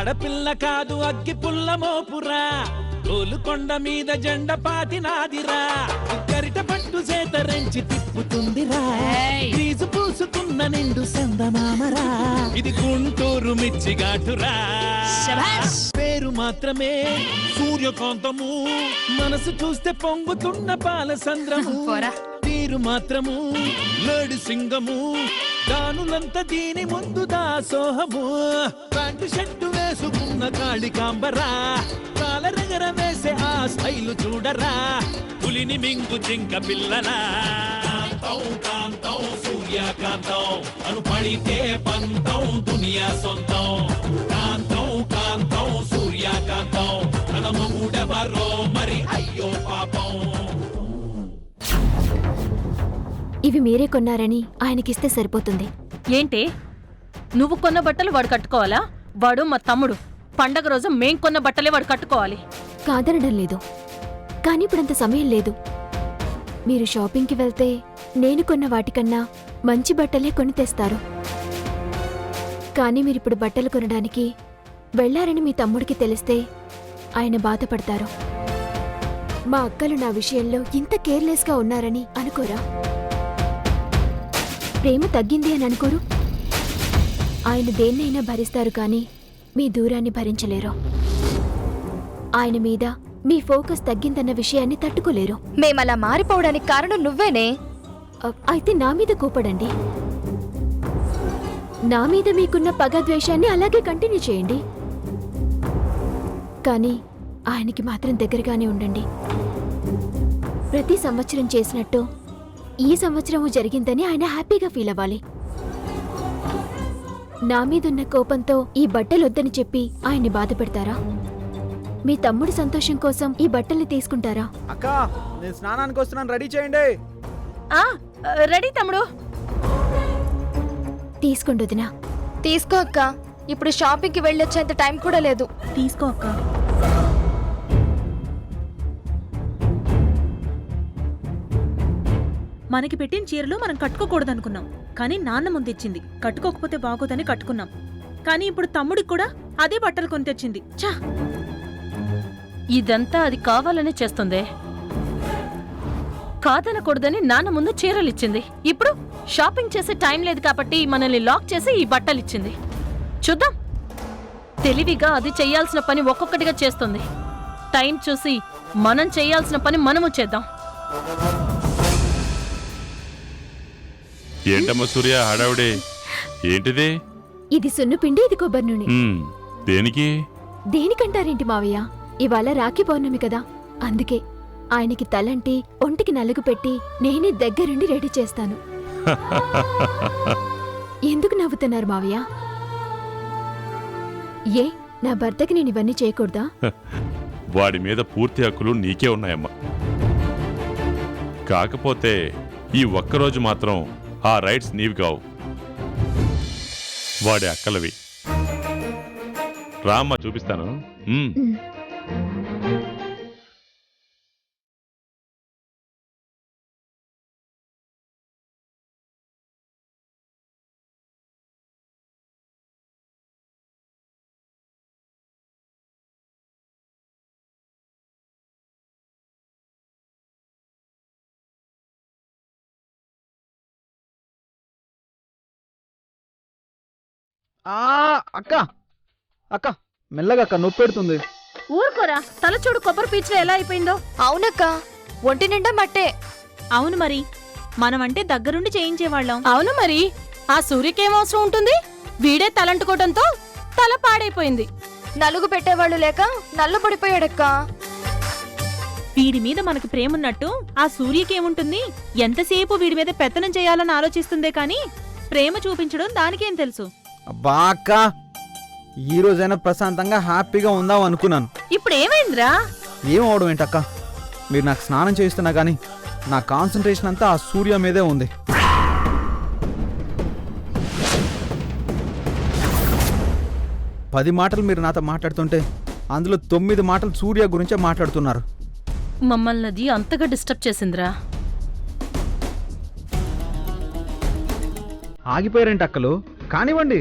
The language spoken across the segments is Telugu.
ఆడపిల్ల కాదు అగ్గి పుల్ల మోపురా, గోలుకొండ మీద జెండ పాతినాదిరా, గరిట పట్టు చేతరించి తిప్పుతుందిరా, ఫీజు పూసుకున్న నిండు సందమామరా, ఇది గుంటూరు మిర్చిఘాటురా. పేరు మాత్రమే సూర్యకాంతము, మనసు చూస్తే పొంగుతున్న పాలసంద్రము, తీరు మాత్రము లేడి సింగము, దానులంతా దీని ముందు దాసోహము, ప్యాంటు షర్టు వేసుకున్న కాళికాంబరా, కాలరెగర వేసే ఆ స్టైలు చూడరా, పులిని మింగు జింక పిల్లరా. కాంతం కాంతం సూర్యకాంతం, అను పడితే పంతం దునియా సొంతం, కాంతం కాంతం సూర్యకాంతం, తన మొగుడెవరో మరి అయ్యో పాపం. ఇవి మీరే కొన్నారని ఆయనకిస్తే సరిపోతుంది. ఏంటి నువ్వు కొన్న బట్టలు వాడు కట్టుకోవాలా? వాడు మా తమ్ముడు, పండగ రోజు మేం కొన్న బట్టలే వాడు కట్టుకోవాలి. కాదనడం లేదు, కానీ ఇప్పుడంత సమయం లేదు. మీరు షాపింగ్కి వెళ్తే నేను కొన్న వాటికన్నా మంచి బట్టలే కొని తెస్తారు. కానీ మీరిప్పుడు బట్టలు కొనడానికి వెళ్లారని మీ తమ్ముడికి తెలిస్తే ఆయన బాధపడతారు. మా అక్కలు నా విషయంలో ఇంత కేర్లెస్గా ఉన్నారని అనుకోరా? ప్రేమ తగ్గింది అని అనుకోరు? ఆయన దేన్నైనా భరిస్తారు కానీ మీ దూరాన్ని భరించలేరు. ఆయన మీద మీ ఫోకస్ తగ్గిందన్న విషయాన్ని తట్టుకోలేరు. మేమలా మారిపోవడానికి కారణం నువ్వేనే. అయితే నా మీద కోపడండి. నా మీద మీకున్న పగద్వేషాన్ని అలాగే కంటిన్యూ చేయండి. కానీ ఆయనకి మాత్రం దగ్గరగానే ఉండండి. ప్రతి సంవత్సరం చేసినట్టు ఈ సంవత్సరము జరిగిందని ఆయన హ్యాపీగా ఫీల్ అవ్వాలి. నా మీదున్న కోపంతో ఈ బట్టలొద్దని చెప్పి ఆయన్ని బాధ పెడతారా? మీ తమ్ముడి సంతోషం కోసం ఈ బట్టల్ని తీసుకుంటారా? అక్క, నేను స్నానానికి వస్తున్నాను, రెడీ చేయండి. రెడీ తమ్ముడు. తీసుకోండి వదినా. తీసుకో అక్క, ఇప్పుడు షాపింగ్కి వెళ్ళొచ్చేంత టైం కూడా లేదు. తీసుకో అక్క. మనకి పెట్టిన చీరలు మనం కట్టుకోకూడదనుకున్నాం, కానీ నాన్న ముందిచ్చింది, కట్టుకోకపోతే బాగోదని కట్టుకున్నాం. కానీ ఇప్పుడు తమ్ముడికి కూడా అదే బట్టలు కొని తెచ్చింది. ఛా, ఇదంతా అది కావాలనే చేస్తుందే. కాదనకూడదని నాన్న ముందు చీరలిచ్చింది, ఇప్పుడు షాపింగ్ చేసే టైం లేదు కాబట్టి మనల్ని లాక్ చేసి ఈ బట్టలిచ్చింది. చూద్దాం, తెలివిగా అది చెయ్యాల్సిన పని ఒక్కొక్కటిగా చేస్తుంది. టైం చూసి మనం చెయ్యాల్సిన పని మనము చేద్దాం. ఏంటమ్మా సూర్య హడావుడే? ఏంటిది? ఇది సున్నుపిండి, ఇది కొబ్బరి నూనె. దేనికి? దేనికంటారేంటి మావయ్య, ఇవాళ రాఖీ పౌర్ణమి కదా, అందుకే ఆయనకి తలంటి ఒంటికి నలుగు పెట్టి నేనే దగ్గరుండి రెడీ చేస్తాను. ఎందుకు నవ్వుతున్నారు మావయ్య? ఏ, నా భర్తకి నేను ఇవన్నీ చేయకూడదా? వాడి మీద పూర్తి హక్కులు నీకే ఉన్నాయమ్మా. కాకపోతే ఈ ఒక్కరోజు మాత్రం ఆ రైట్స్ నీవి కావు, వాడి అక్కలవి. రామ్మా చూపిస్తాను. అక్క అక్క మెల్లగా అక్క, నొప్పి పెడుతుంది. ఊరుకోరా, తలచూడు కొబ్బరి పీచులో ఎలా అయిపోయిందో. అవునక్క, ఒంటి నిండా మట్టే. అవును మరి, మనమంటే దగ్గరుండి చేయించేవాళ్ళం. అవును మరి, ఆ సూర్యకేం అవసరం ఉంటుంది? వీడే తలంటుకోవడంతో తల పాడైపోయింది. నలుగు పెట్టేవాళ్ళు లేక నల్లబడిపోయాడక్క. వీడి మీద మనకు ప్రేమున్నట్టు ఆ సూర్యకేముంటుంది? ఎంతసేపు వీడి మీద పెత్తనం చేయాలని ఆలోచిస్తుందే కాని ప్రేమ చూపించడం దానికేం తెలుసు? అబ్బా అక్క, ఈ రోజైనా ప్రశాంతంగా హ్యాపీగా ఉందాం అనుకున్నాను. ఇప్పుడు ఏమైందిరా? ఏం అవడం ఏంటక్క, మీరు నాకు స్నానం చేస్తున్నా కానీ నా కాన్సన్ట్రేషన్ అంతా ఆ సూర్య మీదే ఉంది. 10 మాటలు మీరు నాతో మాట్లాడుతుంటే అందులో 9 మాటలు సూర్య గురించే మాట్లాడుతున్నారు. మమ్మల్ని అది అంతగా డిస్టర్బ్ చేసిందిరా. ఆగిపోయారేంటి అక్కలు? కానివ్వండి.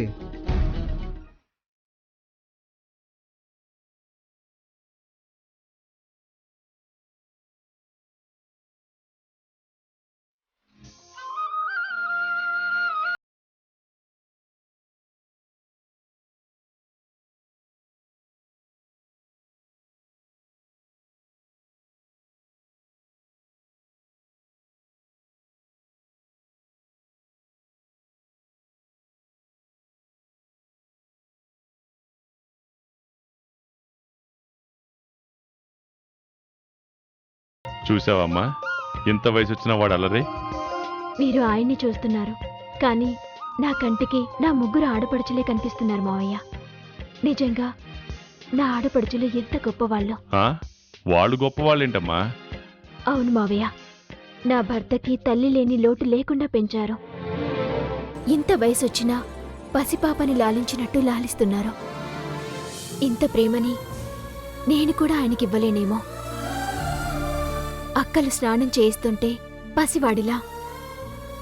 చూసావమ్మా, ఇంత వయసు వచ్చిన వాడు అలరే. మీరు ఆయన్ని చూస్తున్నారు, కానీ నా కంటికి నా ముగ్గురు ఆడపడుచులే కనిపిస్తున్నారు మావయ్య. నిజంగా నా ఆడపడుచులు ఎంత గొప్పవాళ్ళు. వాళ్ళు గొప్పవాళ్ళేంటమ్మా? అవును మావయ్య, నా భర్తకి తల్లి లేని లోటు లేకుండా పెంచారు. ఇంత వయసొచ్చినా పసిపాపని లాలించినట్టు లాలిస్తున్నారు. ఇంత ప్రేమని నేను కూడా ఆయనకివ్వలేనేమో. అక్కలు స్నానం చేయిస్తుంటే పసివాడిలా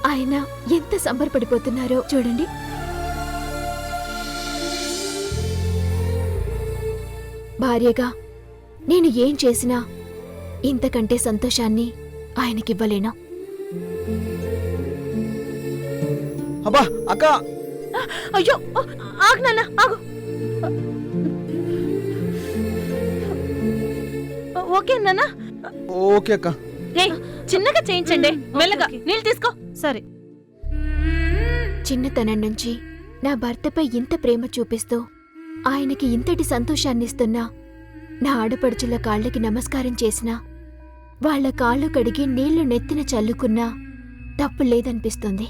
ఆయన ఎంత సంబరపడిపోతున్నారో చూడండి. భార్యగా నేను ఏం చేసినా ఇంతకంటే సంతోషాన్ని ఆయనకివ్వలేను. అబ్బా అక్క, అయ్యో ఆగు నాన్న, ఆగు. ఓకే నాన్న. ఓకే అక్క. రేయ్, చిన్నగా చేయించండి, మెల్లగా. నీళ్ళు తీసుకో. సరే. చిన్నతనం నుంచి నా భర్తపై ఇంత ప్రేమ చూపిస్తూ ఆయనకి ఇంతటి సంతోషాన్నిస్తున్నా నా ఆడపడుచుల కాళ్ళకి నమస్కారం చేసినా, వాళ్ల కాళ్ళు కడిగి నీళ్లు నెత్తిన చల్లుకున్నా తప్పు లేదనిపిస్తుంది.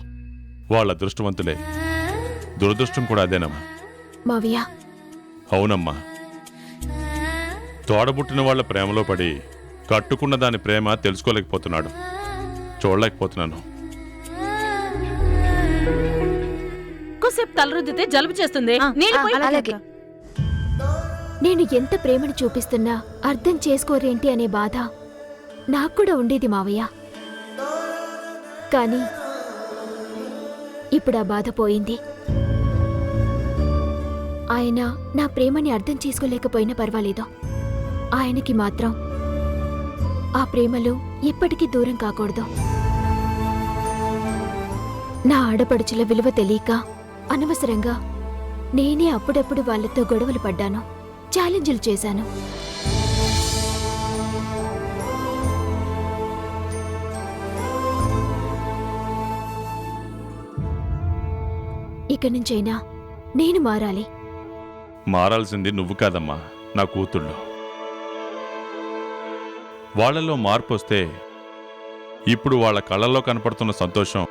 వాళ్ళ అదృష్టవంతులే, దురదృష్టం కూడా అదేనమ్మా. మావయ్య, అవునమ్మా, తోడబుట్టిన వాళ్ళ ప్రేమలో పడి కట్టుకున్న దాని ప్రేమ తెలుసుకోలేకపోతున్నాడు, చూడలేకపోతున్నాను. కొద్దిసేపు తలరుద్దితే జలుబు చేస్తుంది. నీళ్ళు పోయి. అలాగే. నేను ఎంత ప్రేమను చూపిస్తున్నా అర్థం చేసుకోరేంటి అనే బాధ నాకు కూడా ఉండేది మావయ్య. కానీ ఇప్పుడు ఆ బాధ పోయింది. ఆయన నా ప్రేమని అర్థం చేసుకోలేకపోయినా పర్వాలేదు, ఆయనకి మాత్రం ఆ ప్రేమలో ఎప్పటికీ దూరం కాకూడదు. నా ఆడపడుచుల విలువ తెలియక అనవసరంగా నేనే అప్పుడప్పుడు వాళ్ళతో గొడవలు పడ్డాను, ఛాలెంజ్లు చేశాను. ఇక నుంచైనా నేను మారాలి. మారాల్సింది నువ్వు కాదమ్మా, నా కూతుళ్ళు. వాళ్ళలో మార్పు వస్తే ఇప్పుడు వాళ్ళ కళ్ళల్లో కనపడుతున్న సంతోషం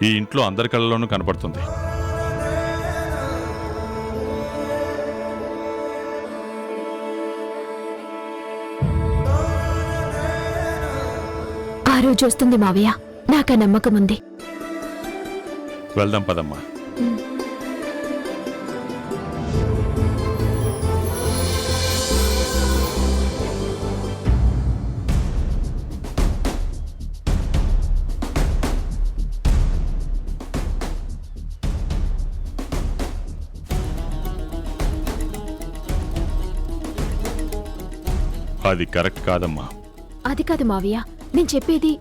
ఈ ఇంట్లో అందరి కళ్ళలోనూ కనపడుతుంది. ఆ రోజు వస్తుంది మావయ్య, నాకా నమ్మకం ఉంది. వెళ్దాం పదమ్మా. అది కరెక్ట్ కాదమ్మా. అది కాదు మావయ్య, నేను చెప్పేది.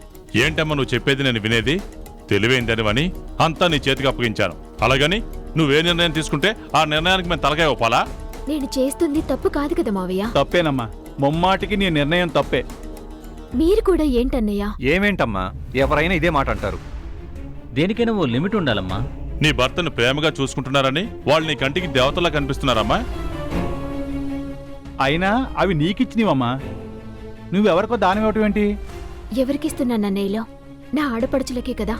ఏంటమ్మా నువ్వు చెప్పేది? నేను వినేది తెలివైందనివని అంతా నీ చేతికి అప్పగించాను. అలాగని నువ్వే నిర్ణయం తీసుకుంటే ఆ నిర్ణయానికి మేము తలకాయ ఒప్పాలా? నేను చేస్తుంది తప్పు కాదు కదా మావయ్య. తప్పేనమ్మా, ముమ్మాటికి నీ నిర్ణయం తప్పే. మీరు కూడా ఏంటన్నయ్యా? ఏమేంటమ్మా, ఎవరైనా ఇదే మాట అంటారు. దేనికైనా ఓ లిమిట్ ఉండాలమ్మా. నీ భర్తను ప్రేమగా చూసుకుంటున్నారని వాళ్ళు నీ కంటికి దేవతలా కనిపిస్తున్నారమ్మా. అయినా అవి నీకిచ్చినవమ్మా, నువ్వెవరికో దానం ఇవ్వటం ఏంటి? ఎవరికిస్తున్నానన్నయ్యలో? నా ఆడపడుచులకే కదా.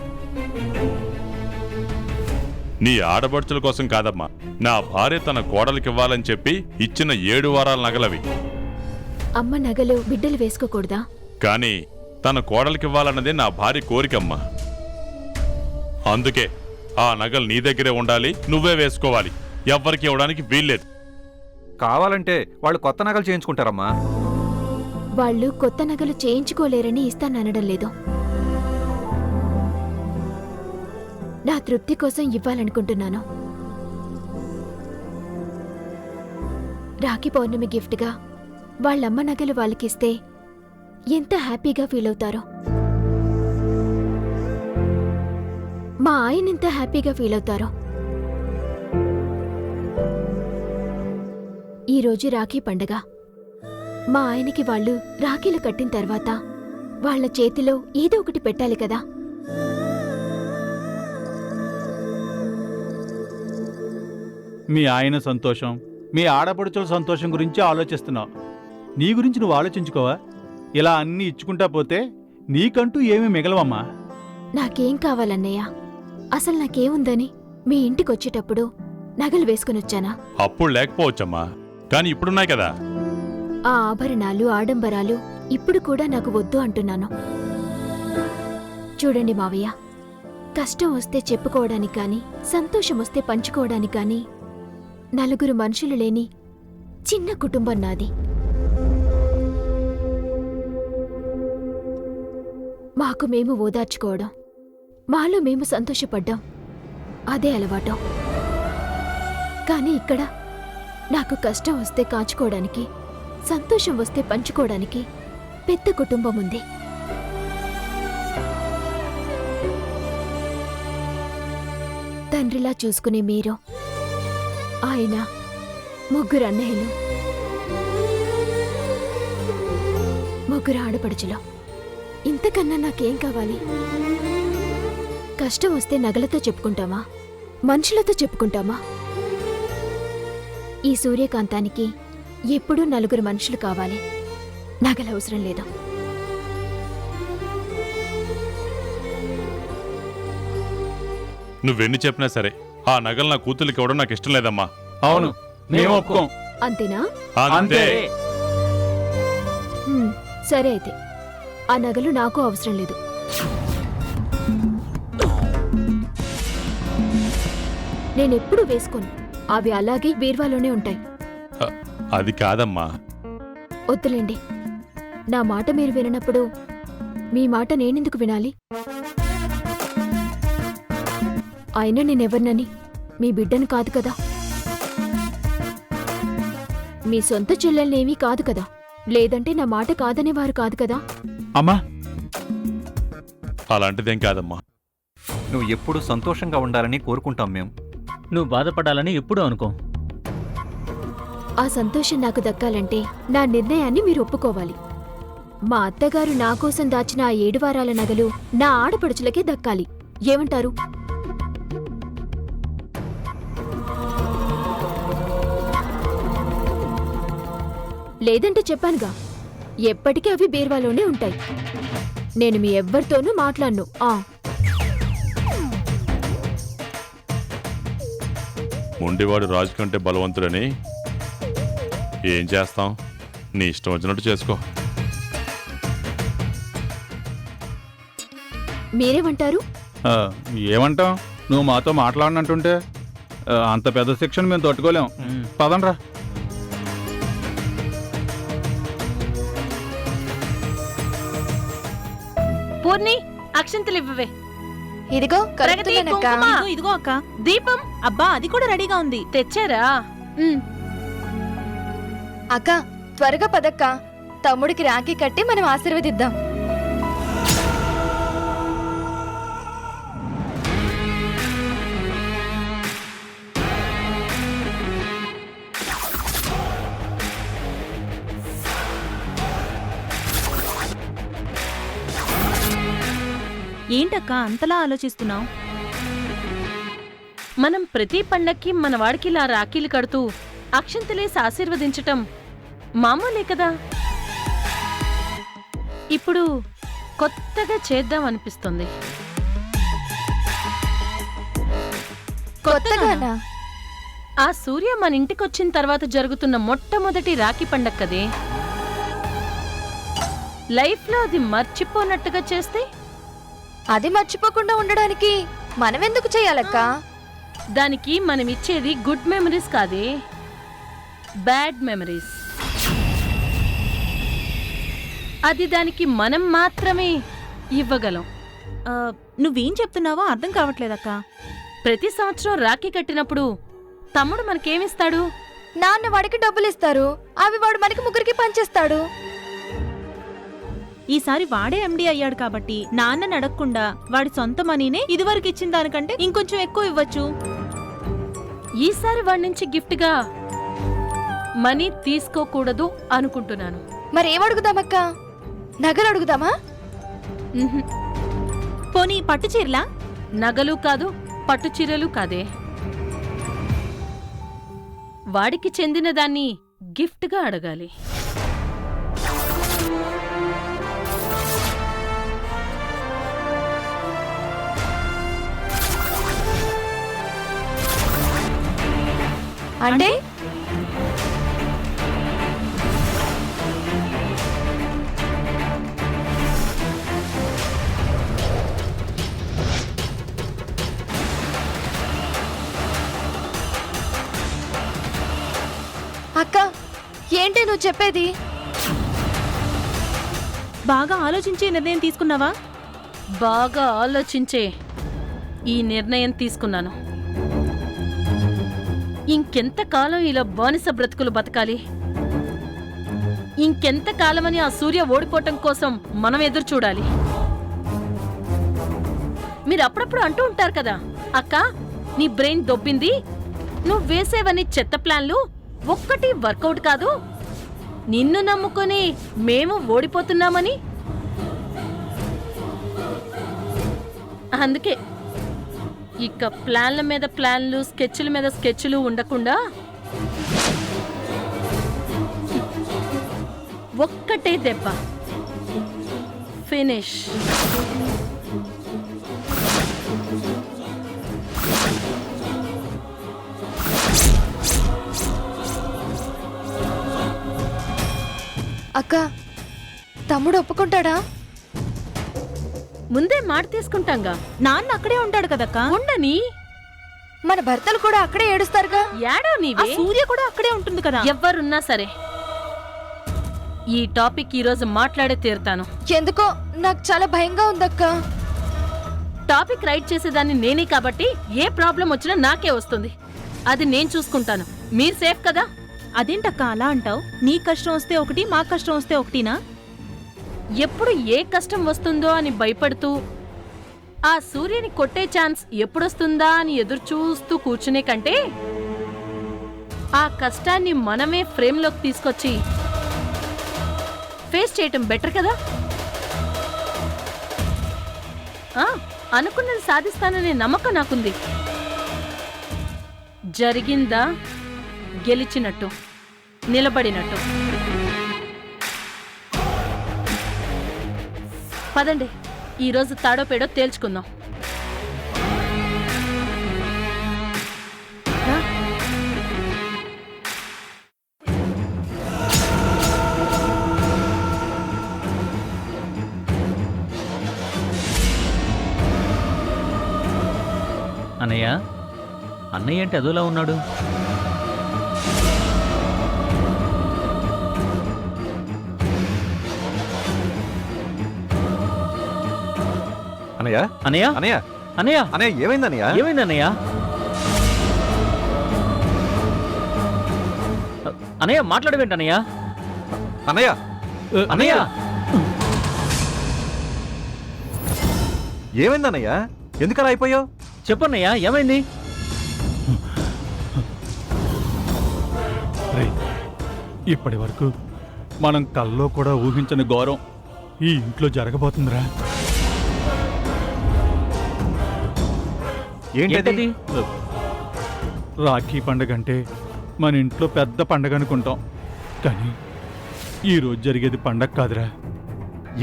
నీ ఆడబడుచుల కోసం కాదమ్మా, నా భార్య తన కోడలికివ్వాలని చెప్పి ఇచ్చిన 7 వారాల నగలవి. అమ్మ నగలు బిడ్డలు వేసుకోకూడదా? కానీ తన కోడలికివ్వాలన్నదే నా భార్య కోరికమ్మా. అందుకే ఆ నగలు నీ దగ్గరే ఉండాలి, నువ్వే వేసుకోవాలి, ఎవ్వరికి ఇవ్వడానికి వీల్లేదు. కావాలంటే వాళ్ళు కొత్త నగలు చేయించుకుంటారమ్మా. వాళ్ళు కొత్త నగలు చేయించుకోలేరని ఇస్తాననడం లేదు. నా తృప్తి కోసం ఇవ్వాలనుకుంటున్నాను. రాఖీ పౌర్ణమి గిఫ్ట్గా వాళ్ళమ్మ నగలు వాళ్ళకిస్తే ఎంత హ్యాపీగా ఫీల్ అవుతారో, మా ఆయన ఎంత హ్యాపీగా ఫీల్ అవుతారో. ఈరోజు రాఖీ పండగ. మా ఆయనకి వాళ్ళు రాఖీలు కట్టిన తర్వాత వాళ్ళ చేతిలో ఏదో ఒకటి పెట్టాలి కదా. మీ ఆయన సంతోషం, మీ ఆడపడుచుల సంతోషం గురించి ఆలోచిస్తున్నావు. నీ గురించి నువ్వు ఆలోచించుకోవా? ఇలా అన్నీ ఇచ్చుకుంటా పోతే నీకంటూ ఏమీ మిగలవమ్మా. నాకేం కావాలన్నయ్య? అసలు నాకేముందని మీ ఇంటికొచ్చేటప్పుడు నగలు వేసుకునొచ్చానా? అప్పుడు లేకపోవచ్చమ్మా, కానీ ఇప్పుడున్నాయి కదా. ఆ ఆభరణాలు ఆడంబరాలు ఇప్పుడు కూడా నాకు వద్దు అంటున్నాను. చూడండి మావయ్య, కష్టం వస్తే చెప్పుకోవడానికి కానీ సంతోషం వస్తే పంచుకోవడానికి కానీ నలుగురు మనుషులు లేని చిన్న కుటుంబం నాది. మాకు మేము ఓదార్చుకోవడం, మాలో మేము సంతోషపడ్డాం, అదే అలవాటు. కానీ ఇక్కడ నాకు కష్టం వస్తే కాచుకోవడానికి, సంతోషం వస్తే పంచుకోవడానికి పెద్ద కుటుంబం ఉంది. తండ్రిలా చూసుకునే మీరు, ఆయన, ముగ్గురు అన్నయ్యలు, ముగ్గురు ఆడపడుచులు. ఇంతకన్నా నాకేం కావాలి? కష్టం వస్తే నగలతో చెప్పుకుంటామా, మనుషులతో చెప్పుకుంటామా? ఈ సూర్యకాంతానికి ఎప్పుడూ నలుగురు మనుషులు కావాలి, నగలవసరం లేదు. నువ్వెన్ని చెప్పినా సరే ఆ నగలు నా కూతురికి ఇవ్వడం నాకు ఇష్టం లేదమ్మా. అవును, మేము ఒప్పుకోం. అంతేనా? అంతే. హ్మ్, సరే అయితే ఆ నగలు నాకు అవసరం లేదు. నేనెప్పుడు వేసుకోను, అవి అలాగే బీర్వాలోనే ఉంటాయి. అది కాదమ్మా. వద్దులేండి, నా మాట మీరు విననప్పుడు మీ మాట నేనెందుకు వినాలి? అయినా నేనెవరినని, మీ బిడ్డను కాదు కదా, మీ సొంత చెల్లెల్నేమీ కాదు కదా, లేదంటే నా మాట కాదనేవారు కాదు కదా. అమ్మా, అలాంటిదేం కాదమ్మా. నువ్వు ఎప్పుడు సంతోషంగా ఉండాలని కోరుకుంటాం మేము. నువ్వు బాధపడాలని ఎప్పుడూ అనుకో. ఆ సంతోషం నాకు దక్కాలంటే నా నిర్ణయాన్ని మీరు ఒప్పుకోవాలి. మా అత్తగారు నా కోసం దాచిన ఆ 7 వారాల నగలు నా ఆడపడుచులకే దక్కాలి. ఏమంటారు? లేదంటే చెప్పానుగా, ఎప్పటికీ అవి బీర్వాలోనే ఉంటాయి. నేను మీ ఎవ్వరితోనూ మాట్లాడను. మొండివాడు రాజు కంటే బలవంతుడని ఏం చేస్తాం? నీ ఇష్టం వచ్చినట్టు చేసుకో. మీరేమంటారు? ఏమంటాం? నువ్వు మాతో మాట్లాడనంటుంటే అంత పెద్ద శిక్షను మేము తట్టుకోలేం. పదండ్రా. పూర్ణి, అక్షంతలు ఇవ్వవే. ఇదిగో ప్రగతి, కలుపుతున్నానక్క. కుంకుమ. ఇదిగో అక్క. దీపం అబ్బా, అది కూడా రెడీగా ఉంది. తెచ్చారా? అక్క త్వరగా పదక్క, తమ్ముడికి రాఖీ కట్టి మనం ఆశీర్వదిద్దాం. ఏంటక్క అంతలా ఆలోచిస్తున్నావు? మనం ప్రతి పండక్కి మన వాడికి ఇలా రాఖీలు కడుతూ అక్షంతలేసి ఆశీర్వదించటం మామూలే కదా. ఇప్పుడు కొత్తగా చేద్దాం అనిపిస్తుంది. కొత్తగానా? ఆ సూర్య మన ఇంటికొచ్చిన తర్వాత జరుగుతున్న మొట్టమొదటి రాఖీ పండగ కదే. లైఫ్లో అది మర్చిపోనట్టుగా చేస్తే? అది మర్చిపోకుండా ఉండడానికి మనమెందుకు చేయాలక్క? దానికి మనం ఇచ్చేది గుడ్ మెమరీస్ కాదే, బ్యాడ్ మెమరీస్. అది దానికి మనం మాత్రమే ఇవ్వగలం. నువ్వేం చెప్తున్నావో అర్థం కావట్లేదక్క. ప్రతి సంవత్సరం రాఖీ కట్టినప్పుడు తమ్ముడు మనకేమిస్తాడు? నాన్న వాడికి డబ్బులు ఇస్తారు, అవి వాడు మనకి ముగ్గురికి పంచేస్తాడు. ఈసారి వాడే ఎండి అయ్యాడు కాబట్టి నాన్నని అడగకుండా వాడి సొంత మనీనే ఇదివరకు ఇచ్చిన దానికంటే ఇంకొంచెం ఎక్కువ ఇవ్వచ్చు. ఈసారి వాడి నుంచి గిఫ్ట్గా మనీ తీసుకోకూడదు అనుకుంటున్నాను. మరేమడుగుదామక్క? నగలు అడుగుదామా? పోనీ పట్టు చీరలా? నగలు కాదు, పట్టు చీరలు కాదే. వాడికి చెందిన దాన్ని గిఫ్ట్గా అడగాలి. అంటే అక్క, ఏంటి నువ్వు చెప్పేది? బాగా ఆలోచించి నిర్ణయం తీసుకున్నావా? బాగా ఆలోచించే ఈ నిర్ణయం తీసుకున్నాను. ఇంకెంతకాలం ఇలా బానిస బ్రతుకులు బతకాలి? ఇంకెంతకాలమని ఆ సూర్య ఓడిపోవటం కోసం మనం ఎదురు చూడాలి? మీరు అప్పుడప్పుడు అంటూ ఉంటారు కదా, అక్క నీ బ్రెయిన్ దొబ్బింది, నువ్వు వేసేవన్నీ చెత్త ప్లాన్లు ఒక్కటి వర్కౌట్ కాదు, నిన్ను నమ్ముకొని మేము ఓడిపోతున్నామని. అందుకే ఇక ప్లాన్ల మీద ప్లాన్లు, స్కెచ్ల మీద స్కెచ్లు ఉండకుండా ఒక్కటే దెబ్బ, ఫినిష్. అక్క, తమ్ముడు ఒప్పుకుంటాడా? ముందే మాట తీసుకుంటాంగా. నాన్న అక్కడే ఉంటాడు కదక్క. ఉండని. మన భర్తలు కూడా అక్కడే ఏడుస్తారుగా. ఏడో ఆ నీవే. సూర్య కూడా అక్కడే ఉంటుంది కదా. ఎవ్వరున్నా సరే ఈ టాపిక్ ఈరోజు మాట్లాడే తీరుతాను. ఎందుకో నాకు చాలా భయంగా ఉందక్క. టాపిక్ రైట్ చేసేదాన్ని నేనే కాబట్టి ఏ ప్రాబ్లం వచ్చినా నాకే వస్తుంది. అది నేను చూసుకుంటాను. మీరు సేఫ్ కదా? అదేంటక్క అలా అంటావు? నీ కష్టం వస్తే ఒకటి, మా కష్టం వస్తే ఒకటినా? ఎప్పుడు ఏ కష్టం వస్తుందో అని భయపడుతూ ఆ సూర్యుని కొట్టే ఛాన్స్ ఎప్పుడొస్తుందా అని ఎదురు చూస్తూ కూర్చునే కంటే ఆ కష్టాన్ని మనమే ఫ్రేమ్లోకి తీసుకొచ్చి ఫేస్ చేయటం బెటర్ కదా. అనుకున్నది సాధిస్తాననే నమ్మకం నాకుంది. జరిగిందా గెలిచినట్టు, నిలబడినట్టు. పదండి, ఈరోజు తాడో పేడో తేల్చుకుందాం. అన్నయ్య, అన్నయ్య అంటే అదోలా ఉన్నాడు. అనయ్య అన్నయ్య, అనయ్య అన్నయ్య, అనయ్య ఏమైంది అనయ్య? ఏమైంది అన్నయ్య? అన్నయ్య మాట్లాడవేంటి అన్నయ్య? అనయ్య అన్నయ్య, ఏమైంది అనయ్య? ఎందుకలా అయిపోయావు? చెప్పన్నయ్య ఏమైంది? ఇప్పటి వరకు మనం కల్లో కూడా ఊహించని ఘోరం ఈ ఇంట్లో జరగబోతుందిరా. ఏంటది? రాఖీ పండుగ అంటే మన ఇంట్లో పెద్ద పండగ అనుకుంటాం, కానీ ఈరోజు జరిగేది పండగ కాదురా.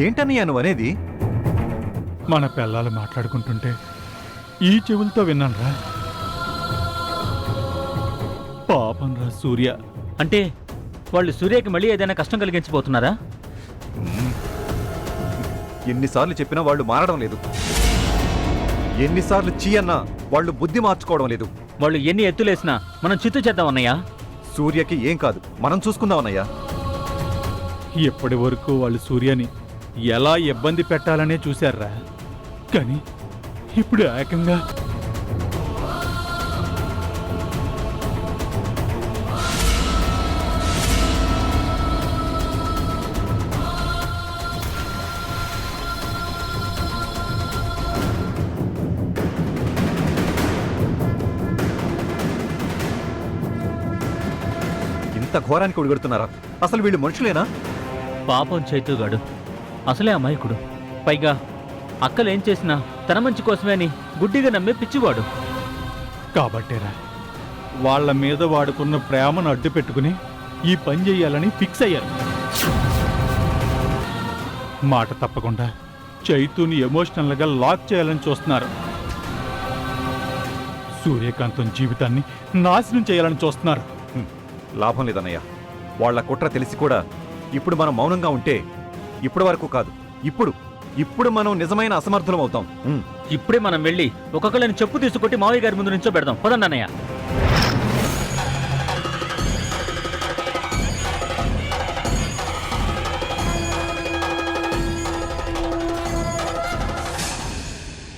ఏంటన్నయ్య నువ్వు అనేది? మన పిల్లలు మాట్లాడుకుంటుంటే ఈ చెవులతో విన్నానురా. పాపం రా సూర్య. అంటే వాళ్ళు సూర్యకి మళ్ళీ ఏదైనా కష్టం కలిగించబోతున్నారా? ఎన్నిసార్లు చెప్పినా వాళ్ళు మారడం లేదు. ఎన్నిసార్లు చీ అన్నా వాళ్ళు బుద్ధి మార్చుకోవడం లేదు. వాళ్ళు ఎన్ని ఎత్తులేసినా మనం చిత్తు చేద్దాం అన్నయ్య. సూర్యకి ఏం కాదు, మనం చూసుకుందాం అన్నయ్య. ఎప్పటి వరకు వాళ్ళు సూర్యని ఎలా ఇబ్బంది పెట్టాలనే చూశారా, కానీ ఇప్పుడు ఏకంగా ఇంత ఘోరానికి ఒడిగడుతున్నారా? అసలు వీళ్ళు మనుషులేనా? పాపం చైతుగాడు అసలే అమాయకుడు. పైగా అక్కలేం చేసినా తన మంచి కోసమే అని గుడ్డిగా నమ్మే పిచ్చివాడు. కాబట్టేరా వాళ్ళ మీద వాడుకున్న ప్రేమను అడ్డు పెట్టుకుని ఈ పని చెయ్యాలని ఫిక్స్ అయ్యారు. మాట తప్పకుండా చైతుని ఎమోషనల్గా లాక్ చేయాలని చూస్తున్నారు. సూర్యకాంతం జీవితాన్ని నాశనం చేయాలని చూస్తున్నారు. లాభం లేదన్నయ్య. వాళ్ళ కుట్ర తెలిసి కూడా ఇప్పుడు మనం మౌనంగా ఉంటే ఇప్పటి వరకు కాదు, ఇప్పుడు మనం నిజమైన అసమర్థులం అవుతాం. ఇప్పుడే మనం వెళ్ళి ఒక్కొక్కరిని చెప్పు తీసుకొట్టి మావయ్య గారి ముందు నుంచో పెడదాం. పదండి అన్నయ్య.